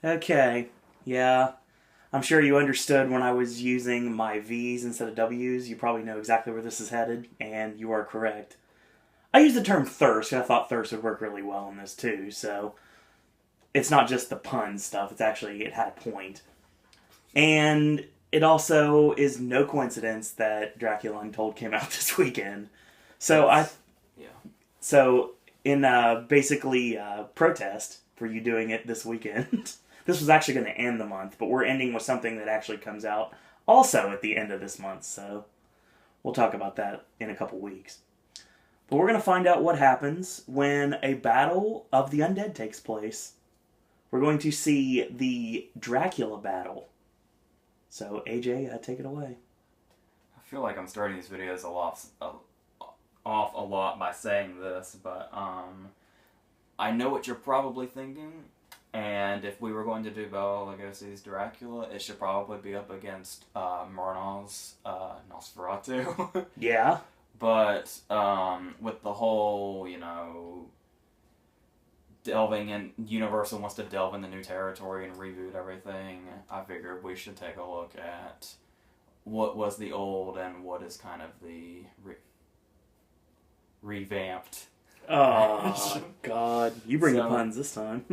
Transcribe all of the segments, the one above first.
Okay. Yeah. I'm sure you understood when I was using my V's instead of W's. You probably know exactly where this is headed, and you are correct. I used the term thirst, and I thought thirst would work really well in this too, so it's not just the pun stuff, it's actually, it had a point. And it also is no coincidence that Dracula Untold came out this weekend. So Yeah. so in basically protest for you doing it this weekend, this was actually going to end the month, but we're ending with something that actually comes out also at the end of this month. So we'll talk about that in a couple weeks. But we're going to find out what happens when a battle of the undead takes place. We're going to see the Dracula battle. So AJ, take it away. I feel like I'm starting these videos off a lot by saying this, but I know what you're probably thinking, and if we were going to do Bela Lugosi's Dracula, it should probably be up against Murnau's Nosferatu. Yeah. But with the whole, delving in, Universal wants to delve into new territory and reboot everything, I figured we should take a look at what was the old and what is kind of the revamped. Oh, God. You bring the puns this time.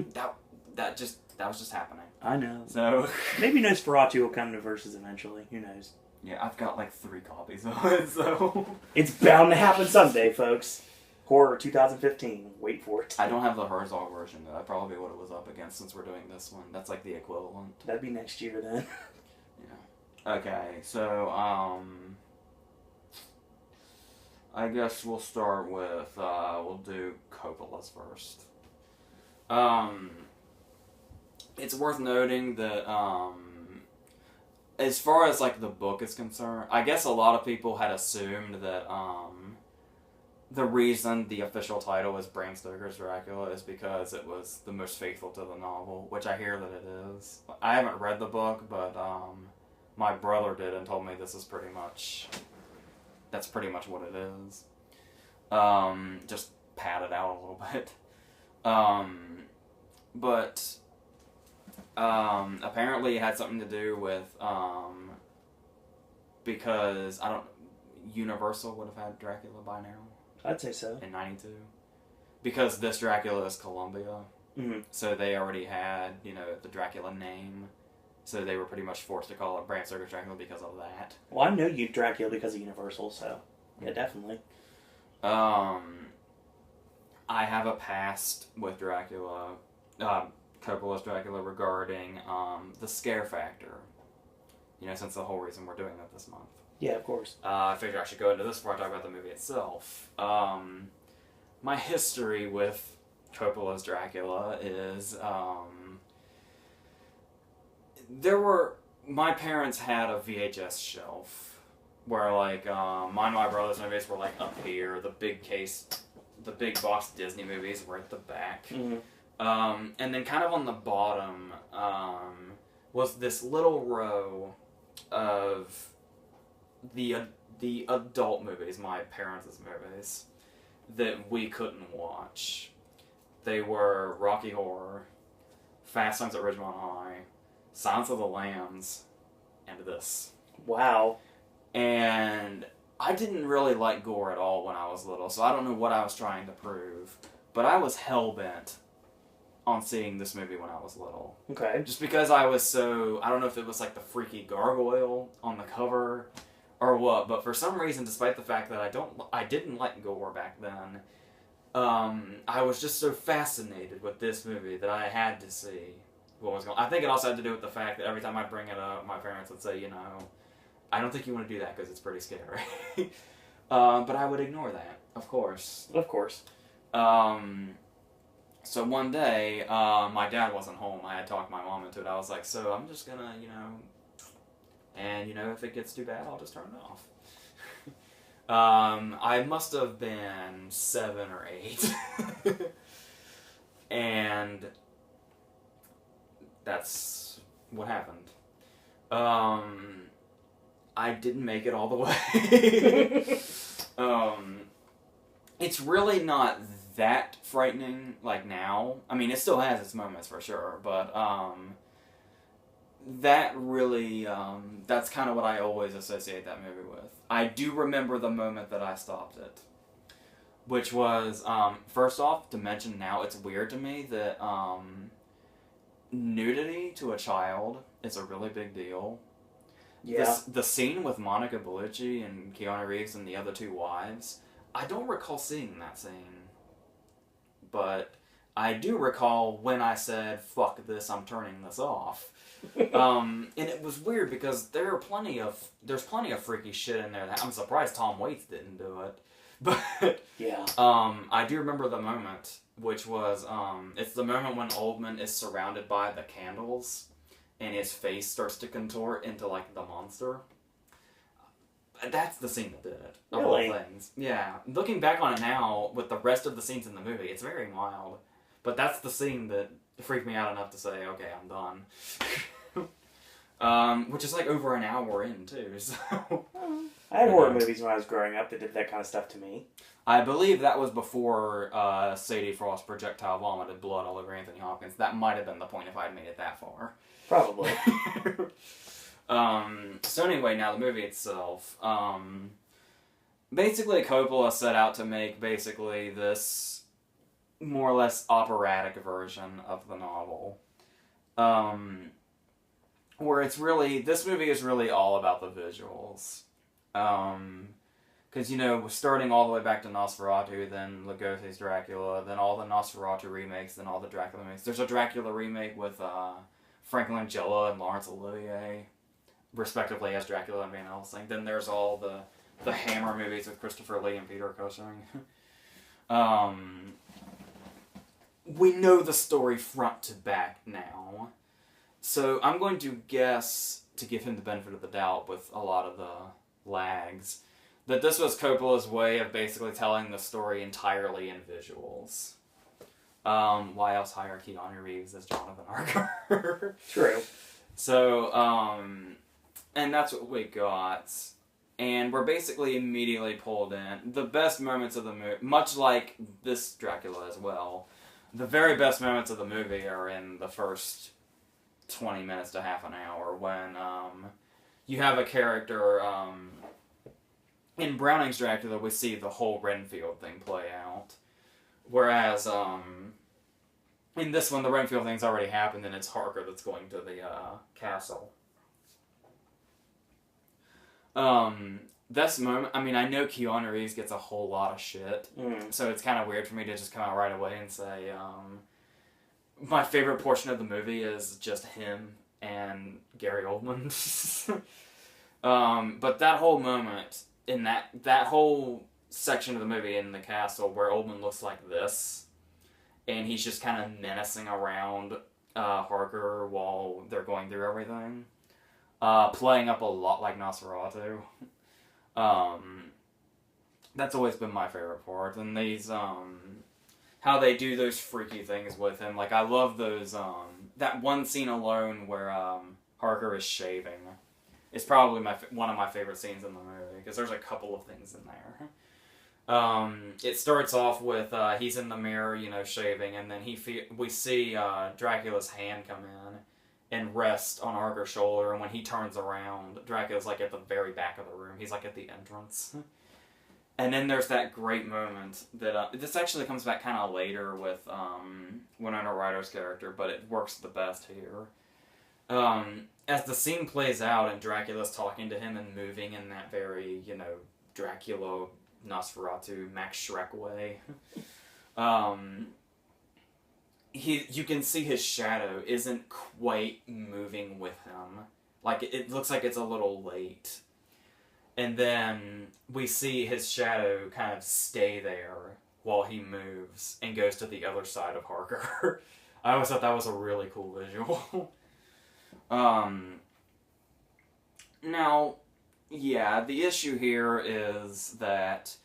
that was just happening. I know. So maybe Nosferatu will come to Versus eventually. Who knows? Yeah, I've got like 3 copies of it, so it's bound to happen someday, folks. Horror 2015. Wait for it. I don't have the Herzog version, though. That's probably what it was up against since we're doing this one. That's like the equivalent. That'd be next year then. Yeah. Okay, so, I guess we'll start with, we'll do Coppola's first. It's worth noting that, as far as, like, the book is concerned, I guess a lot of people had assumed that, the reason the official title is Bram Stoker's Dracula is because it was the most faithful to the novel, which I hear that it is. I haven't read the book, but my brother did and told me that's pretty much what it is. Just padded out a little bit. But apparently it had something to do with because Universal would have had Dracula by now. I'd say so. In 92. Because this Dracula is Columbia. Mm-hmm. So they already had, the Dracula name. So they were pretty much forced to call it Bram Stoker's Dracula because of that. Well, I know you Dracula because of Universal, so yeah, definitely. I have a past with Dracula, Coppola's Dracula, regarding the scare factor. Since the whole reason we're doing that this month. Yeah, of course. I figured I should go into this before I talk about the movie itself. My history with Coppola's Dracula is, my parents had a VHS shelf where, like, mine and my brother's movies were, like, up here. The big box Disney movies were at the back. Mm-hmm. And then kind of on the bottom, was this little row of the adult movies, my parents' movies, that we couldn't watch. They were Rocky Horror, Fast Times at Ridgemont High, Silence of the Lambs, and this. Wow. And I didn't really like gore at all when I was little, so I don't know what I was trying to prove, but I was hell-bent on seeing this movie when I was little. Okay. Just because I was so, I don't know if it was like the freaky gargoyle on the cover or what, but for some reason, despite the fact that I didn't like gore back then, I was just so fascinated with this movie that I had to see what was going on. I think it also had to do with the fact that every time I bring it up, my parents would say, I don't think you want to do that because it's pretty scary. But I would ignore that, of course. Of course. So one day, my dad wasn't home. I had talked my mom into it. I was like, so I'm just gonna, and, if it gets too bad, I'll just turn it off. I must have been 7 or 8. And that's what happened. I didn't make it all the way. It's really not that frightening, like, now. I mean, it still has its moments, for sure, but, that really, that's kind of what I always associate that movie with. I do remember the moment that I stopped it. Which was, first off, to mention now, it's weird to me that, nudity to a child is a really big deal. Yeah. The scene with Monica Bellucci and Keanu Reeves and the other two wives, I don't recall seeing that scene. But I do recall when I said, fuck this, I'm turning this off. And it was weird because there's plenty of freaky shit in there. I'm surprised Tom Waits didn't do it. But, yeah. I do remember the moment, which was, it's the moment when Oldman is surrounded by the candles, and his face starts to contort into, like, the monster. That's the scene that did it, of all things. Yeah. Looking back on it now, with the rest of the scenes in the movie, it's very mild. But that's the scene that freaked me out enough to say, okay, I'm done. Which is, like, over an hour in, too, so... I had horror movies when I was growing up that did that kind of stuff to me. I believe that was before Sadie Frost projectile vomited blood all over Anthony Hopkins. That might have been the point if I had made it that far. Probably. So anyway, now the movie itself. Basically, Coppola set out to make basically this more or less operatic version of the novel. Where it's really, this movie is really all about the visuals. Because, you know, starting all the way back to Nosferatu, then Lugosi's Dracula, then all the Nosferatu remakes, then all the Dracula remakes. There's a Dracula remake with Frank Langella and Laurence Olivier, respectively, as Dracula and Van Helsing. Then there's all the Hammer movies with Christopher Lee and Peter Cushing. We know the story front to back now. So I'm going to guess, to give him the benefit of the doubt with a lot of the lags, that this was Coppola's way of basically telling the story entirely in visuals. Why else hire Keanu Reeves as Jonathan Harker? True. So, and that's what we got. And we're basically immediately pulled in. The best moments of the movie, much like this Dracula as well, the very best moments of the movie are in the first 20 minutes to half an hour when you have a character, in Browning's Dracula, we see the whole Renfield thing play out. Whereas, in this one, the Renfield thing's already happened and it's Harker that's going to the castle. This moment, I mean, I know Keanu Reeves gets a whole lot of shit, so it's kind of weird for me to just come out right away and say, my favorite portion of the movie is just him and Gary Oldman. But that whole moment, in that whole section of the movie in the castle where Oldman looks like this, and he's just kind of menacing around Harker while they're going through everything, playing up a lot like Nosferatu. That's always been my favorite part. And these, how they do those freaky things with him. Like, I love those, that one scene alone where Harker is shaving. It's probably one of my favorite scenes in the movie, because there's a couple of things in there. It starts off with he's in the mirror, you know, shaving, and then we see Dracula's hand come in and rest on Harker's shoulder, and when he turns around, Dracula's like at the very back of the room. He's like at the entrance. And then there's that great moment that this actually comes back kind of later with Winona Ryder's character, but it works the best here. As the scene plays out and Dracula's talking to him and moving in that very, you know, Dracula, Nosferatu, Max Schreck way, you can see his shadow isn't quite moving with him. Like, it looks like it's a little late. And then we see his shadow kind of stay there while he moves and goes to the other side of Harker. I always thought that was a really cool visual. Now, yeah, the issue here is that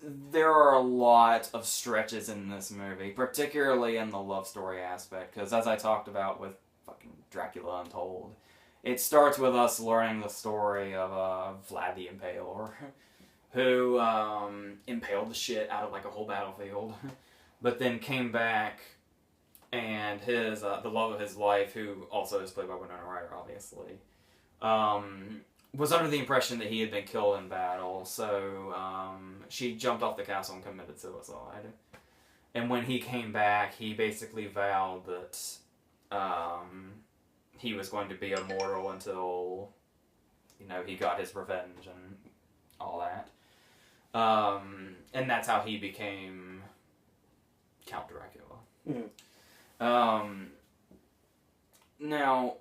there are a lot of stretches in this movie, particularly in the love story aspect, because as I talked about with fucking Dracula Untold, it starts with us learning the story of Vlad the Impaler, who impaled the shit out of like a whole battlefield, but then came back, and his the love of his life, who also is played by Winona Ryder, obviously, was under the impression that he had been killed in battle, so she jumped off the castle and committed suicide. And when he came back, he basically vowed that he was going to be immortal until, you know, he got his revenge and all that. And that's how he became Count Dracula. Mm. Now,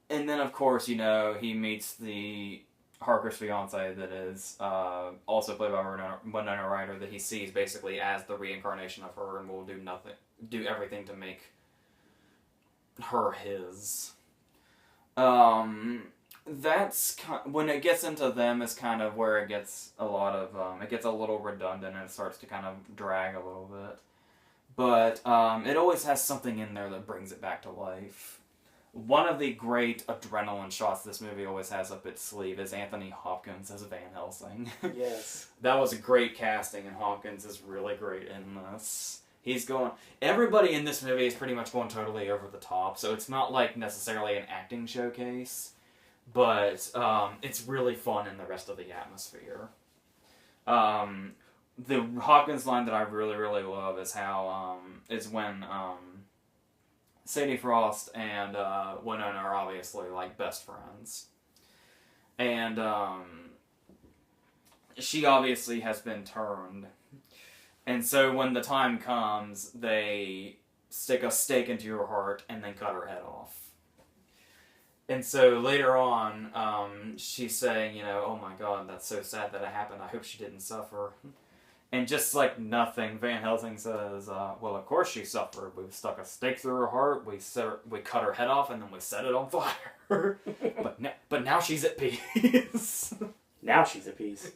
and then of course, you know, he meets the Harker's fiance that is also played by Winona Ryder, that he sees basically as the reincarnation of her, and will do everything to make her his. That's when it gets into them is kind of where it gets a lot of it gets a little redundant and it starts to kind of drag a little bit, but it always has something in there that brings it back to life. One of the great adrenaline shots this movie always has up its sleeve is Anthony Hopkins as Van Helsing. Yes. That was a great casting, and Hopkins is really great in this. Everybody in this movie is pretty much going totally over the top, so it's not like necessarily an acting showcase, but it's really fun in the rest of the atmosphere. The Hopkins line that I really, really love is how, is when, Sadie Frost and Winona are obviously like best friends, and she obviously has been turned, and so when the time comes, they stick a stake into her heart and then cut her head off. And so later on, she's saying, you know, oh my god, that's so sad that it happened, I hope she didn't suffer. And just like nothing, Van Helsing says, well, of course she suffered. We stuck a stake through her heart, we cut her head off, and then we set it on fire. but now she's at peace. Now she's at peace.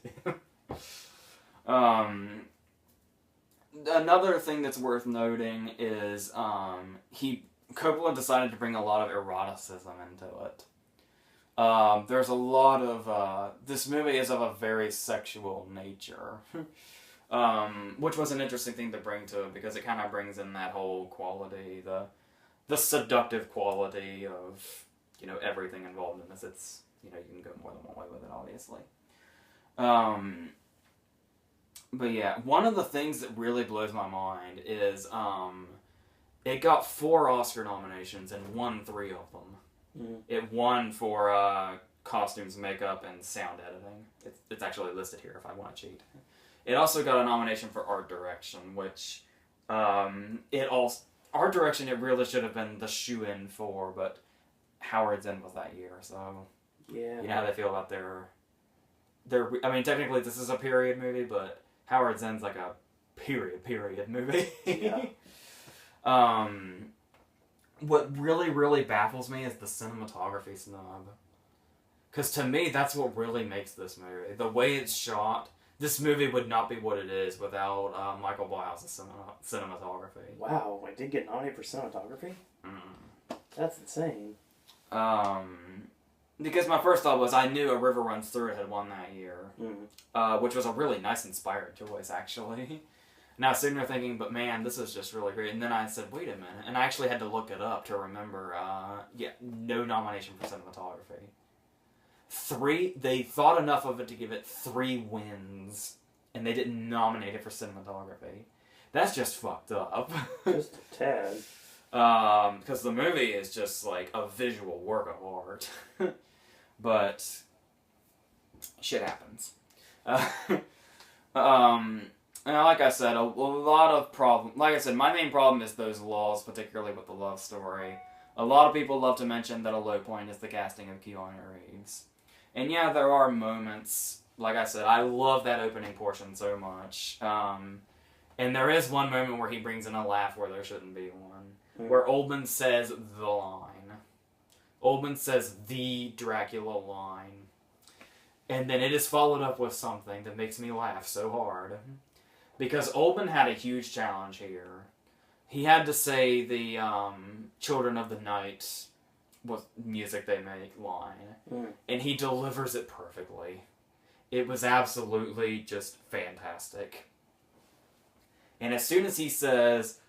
Another thing that's worth noting is Coppola decided to bring a lot of eroticism into it. There's a lot of... this movie is of a very sexual nature. Which was an interesting thing to bring to it, because it kind of brings in that whole quality, the seductive quality of, you know, everything involved in this. It's, you know, you can go more than one way with it, obviously. But yeah, one of the things that really blows my mind is it got 4 Oscar nominations and won 3 of them. Mm. It won for costumes, makeup, and sound editing. It's actually listed here if I want to cheat. It also got a nomination for art direction, which art direction it really should have been the shoe-in for, but Howard Zinn was that year, so yeah. You know how they feel about their. I mean, technically this is a period movie, but Howard Zinn's like a period movie. Yeah. What really, really baffles me is the cinematography snub, because to me that's what really makes this movie. The way it's shot. This movie would not be what it is without Michael Blau's cinematography. Wow, I did get nominated for cinematography? Mm. That's insane. Because my first thought was I knew A River Runs Through It had won that year, which was a really nice, inspired choice, actually. And I was sitting there thinking, but man, this is just really great. And then I said, wait a minute. And I actually had to look it up to remember, no nomination for cinematography. 3, they thought enough of it to give it 3 wins, and they didn't nominate it for cinematography. That's just fucked up. Just a tad. Because the movie is just like a visual work of art. But shit happens. And like I said, a lot of problems. Like I said, my main problem is those laws, particularly with the love story. A lot of people love to mention that a low point is the casting of Keanu Reeves. And yeah, there are moments, like I said, I love that opening portion so much. And there is one moment where he brings in a laugh where there shouldn't be one. Where Oldman says the line. Oldman says the Dracula line. And then it is followed up with something that makes me laugh so hard. Because Oldman had a huge challenge here. He had to say the Children of the Night with music they make line. And he delivers it perfectly. It was absolutely just fantastic. And as soon as he says,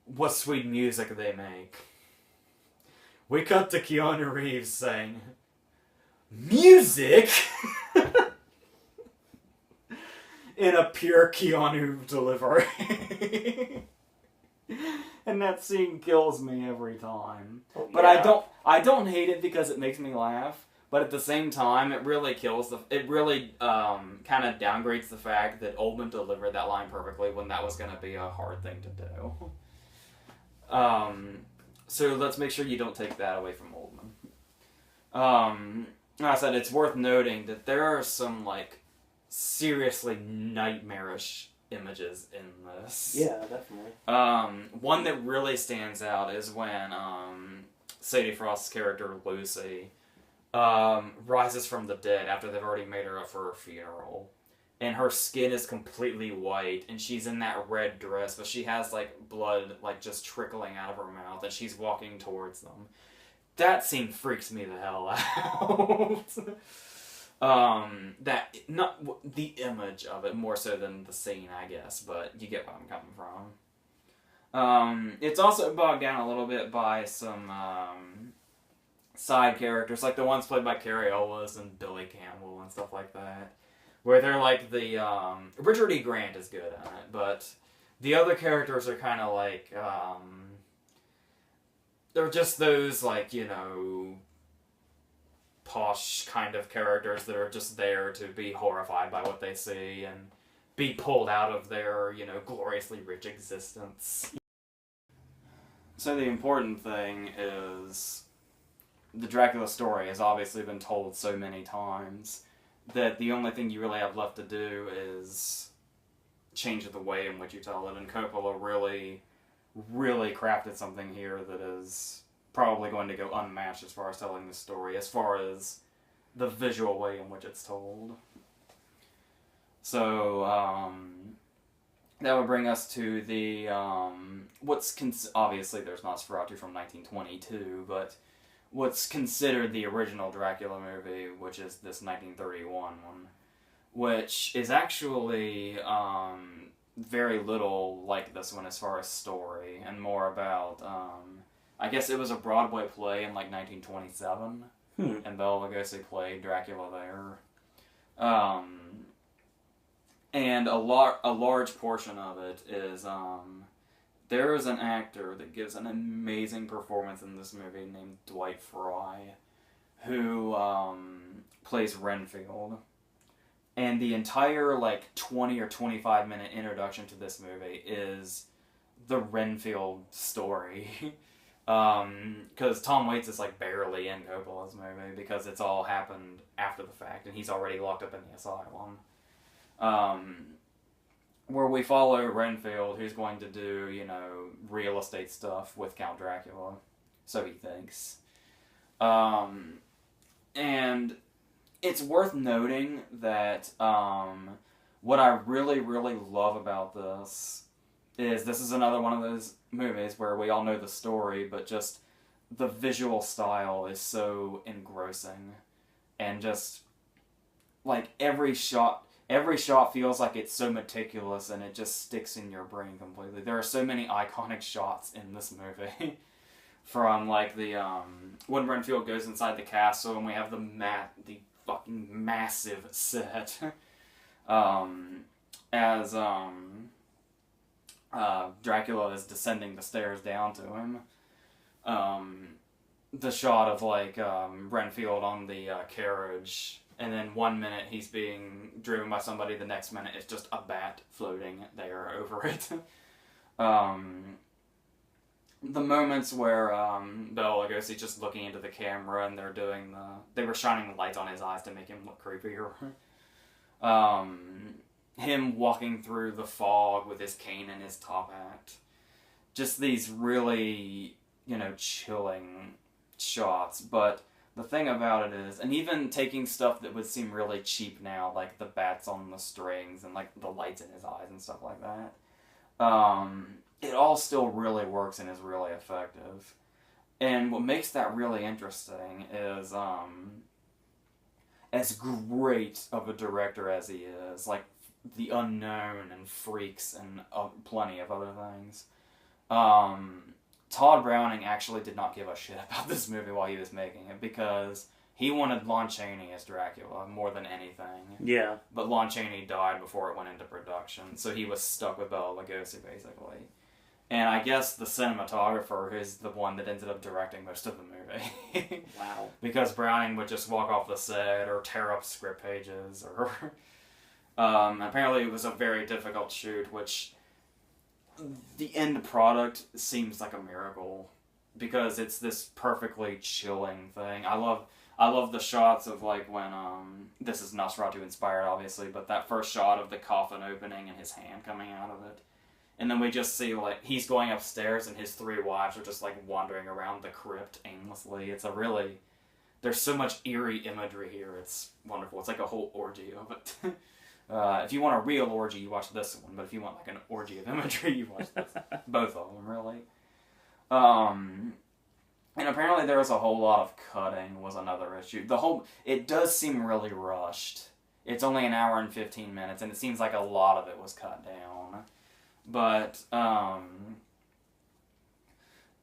what sweet music they make, we cut to Keanu Reeves saying, music? In a pure Keanu delivery. And that scene kills me every time. Oh, But yeah. I don't hate it because it makes me laugh. But at the same time, it really kind of downgrades the fact that Oldman delivered that line perfectly when that was going to be a hard thing to do. So let's make sure you don't take that away from Oldman. Like I said, it's worth noting that there are some, like, seriously nightmarish images in this. Yeah, definitely. One that really stands out is when Sadie Frost's character Lucy rises from the dead after they've already made her up for her funeral, and her skin is completely white, and she's in that red dress, but she has like blood like just trickling out of her mouth, and she's walking towards them. That scene freaks me the hell out. That not the image of it more so than the scene, I guess, but you get where I'm coming from. It's also bogged down a little bit by some side characters, like the ones played by Gary Oldman and Billy Campbell and stuff like that, where they're like the Richard E. Grant is good at it, but the other characters are kind of like they're just those, like, you know, posh kind of characters that are just there to be horrified by what they see and be pulled out of their, you know, gloriously rich existence. So the important thing is the Dracula story has obviously been told so many times that the only thing you really have left to do is change the way in which you tell it, and Coppola really crafted something here that is probably going to go unmatched as far as telling the story, as far as the visual way in which it's told. So, that would bring us to the, obviously there's Nosferatu from 1922, but what's considered the original Dracula movie, which is this 1931 one, which is actually, very little like this one as far as story, and more about, I guess it was a Broadway play in like 1927, and Bela Lugosi played Dracula there. And a large portion of it is, there is an actor that gives an amazing performance in this movie named Dwight Fry, who plays Renfield. And the entire, like, 20 or 25 minute introduction to this movie is the Renfield story. Because Tom Waits is, like, barely in Coppola's movie because it's all happened after the fact, and he's already locked up in the asylum. Where we follow Renfield, who's going to do, you know, real estate stuff with Count Dracula. So he thinks. And it's worth noting that what I really, really love about this is another one of those movies where we all know the story, but just the visual style is so engrossing. And just, like, every shot feels like it's so meticulous and it just sticks in your brain completely. There are so many iconic shots in this movie. From, like, the, when Renfield goes inside the castle and we have the fucking massive set, as, Dracula is descending the stairs down to him. The shot of, like, Renfield on the, carriage, and then 1 minute he's being driven by somebody, the next minute it's just a bat floating there over it. The moments where Bela Lugosi just looking into the camera and they were shining the lights on his eyes to make him look creepier. Him walking through the fog with his cane and his top hat. Just these really, you know, chilling shots. But the thing about it is, and even taking stuff that would seem really cheap now, like the bats on the strings and like the lights in his eyes and stuff like that, it all still really works and is really effective. And what makes that really interesting is, as great of a director as he is, like The Unknown and Freaks and plenty of other things. Tod Browning actually did not give a shit about this movie while he was making it because he wanted Lon Chaney as Dracula more than anything. Yeah. But Lon Chaney died before it went into production, so he was stuck with Bela Lugosi, basically. And I guess the cinematographer is the one that ended up directing most of the movie. Wow. Because Browning would just walk off the set or tear up script pages. Or apparently it was a very difficult shoot, which the end product seems like a miracle. Because it's this perfectly chilling thing. I love the shots of like when, this is Nosferatu inspired obviously, but that first shot of the coffin opening and his hand coming out of it. And then we just see like, he's going upstairs and his 3 wives are just like wandering around the crypt aimlessly. It's a really, there's so much eerie imagery here, it's wonderful. It's like a whole orgy of it. If you want a real orgy, you watch this one, but if you want like an orgy of imagery, you watch this. Both of them, really. And apparently there was a whole lot of cutting was another issue. It does seem really rushed. It's only an hour and 15 minutes, and it seems like a lot of it was cut down. But,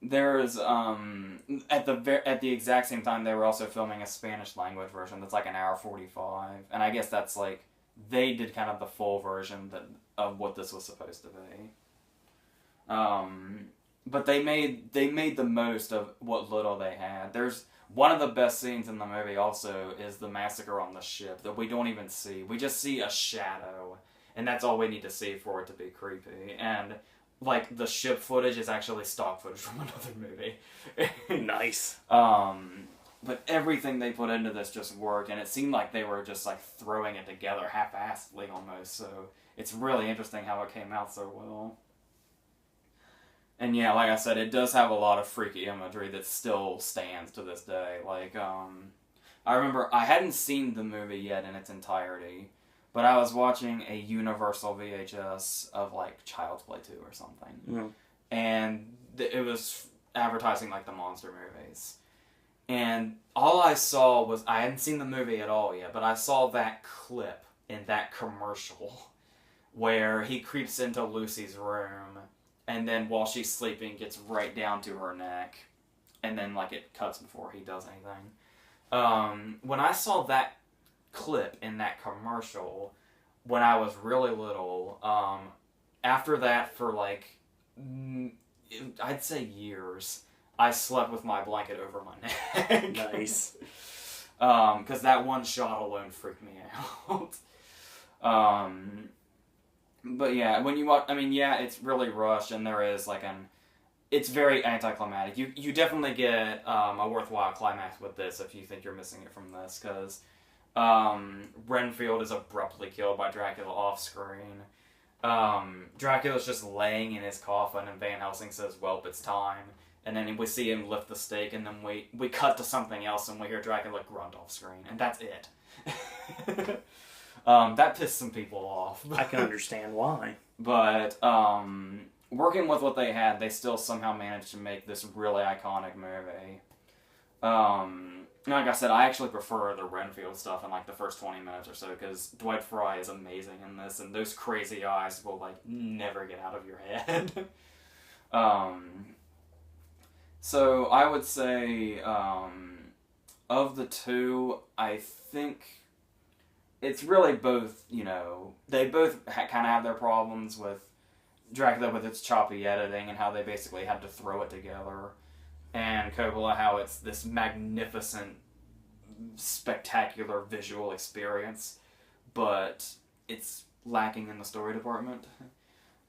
there's, at the exact same time, they were also filming a Spanish language version that's like an hour 45. And I guess that's like, they did kind of the full version of what this was supposed to be. But they made the most of what little they had. There's one of the best scenes in the movie also is the massacre on the ship that we don't even see. We just see a shadow, and that's all we need to see for it to be creepy. And like the ship footage is actually stock footage from another movie. Nice. But everything they put into this just worked, and it seemed like they were just like throwing it together half-assedly almost. So it's really interesting how it came out so well. And yeah, like I said, it does have a lot of freaky imagery that still stands to this day. Like, I remember, I hadn't seen the movie yet in its entirety, but I was watching a Universal VHS of, like, Child's Play 2 or something. Mm. And it was advertising, like, the monster movies. And all I saw was, I hadn't seen the movie at all yet, but I saw that clip in that commercial where he creeps into Lucy's room, and then while she's sleeping, gets right down to her neck. And then, like, it cuts before he does anything. When I saw that clip in that commercial, when I was really little, after that for, like, I'd say years, I slept with my blanket over my neck. Nice. Because that one shot alone freaked me out. But yeah, when you watch, I mean, yeah, it's really rushed, and there is like it's very anticlimactic. You definitely get a worthwhile climax with this if you think you're missing it from this, because Renfield is abruptly killed by Dracula off screen. Dracula's just laying in his coffin, and Van Helsing says, "Welp, it's time." And then we see him lift the stake, and then we cut to something else, and we hear Dracula grunt off screen, and that's it. That pissed some people off. I can understand why. But, working with what they had, they still somehow managed to make this really iconic movie. Like I said, I actually prefer the Renfield stuff in, like, the first 20 minutes or so, because Dwight Fry is amazing in this, and those crazy eyes will, like, never get out of your head. So, I would say, of the two, I think it's really both, you know, they both kind of have their problems with Dracula with its choppy editing and how they basically had to throw it together, and Coppola how it's this magnificent, spectacular visual experience, but it's lacking in the story department.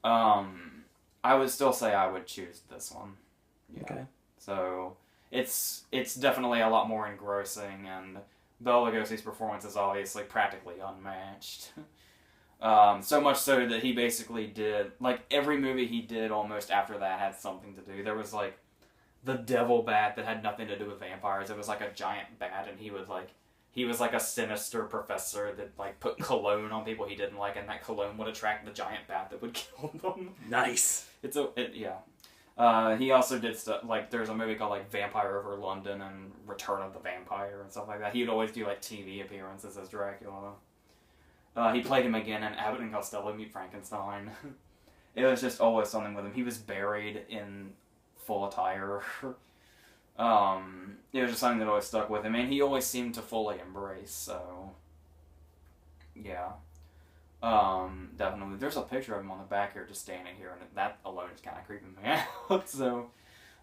I would still say I would choose this one. Yeah. Okay. So, it's definitely a lot more engrossing, and Bela Lugosi's performance is obviously practically unmatched. So much so that he basically did, like, every movie he did almost after that had something to do. There was, like, the devil bat that had nothing to do with vampires. It was, like, a giant bat, and he was, like, a sinister professor that, like, put cologne on people he didn't like, and that cologne would attract the giant bat that would kill them. Nice. Yeah. He also did stuff, like, there's a movie called, like, Vampire Over London and Return of the Vampire and stuff like that. He would always do, like, TV appearances as Dracula. He played him again in Abbott and Costello Meet Frankenstein. It was just always something with him. He was buried in full attire. It was just something that always stuck with him, and he always seemed to fully embrace, so... Yeah. Definitely. There's a picture of him on the back here just standing here, and that alone is kind of creeping me out. So,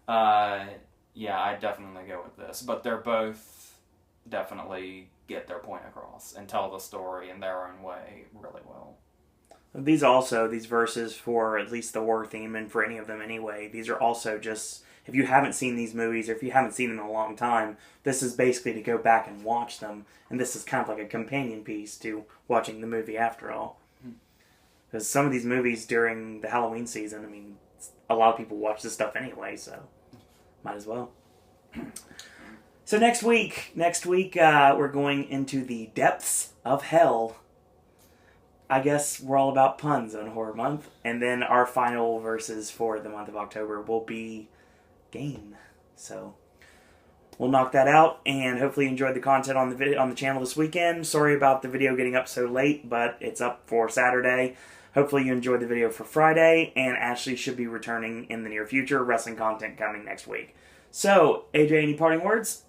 yeah, I'd definitely go with this. But they're both definitely get their point across and tell the story in their own way really well. These verses for at least the horror theme, and for any of them anyway, these are also just, if you haven't seen these movies, or if you haven't seen them in a long time, this is basically to go back and watch them, and this is kind of like a companion piece to watching the movie after all. Because some of these movies during the Halloween season, I mean, a lot of people watch this stuff anyway, so might as well. So next week, we're going into the depths of hell. I guess we're all about puns on Horror Month. And then our final verses for the month of October will be Game. So we'll knock that out, and hopefully you enjoyed the content on the channel this weekend. Sorry about the video getting up so late, but it's up for Saturday. Hopefully you enjoyed the video for Friday, and Ashley should be returning in the near future. Wrestling content coming next week. So, AJ, any parting words?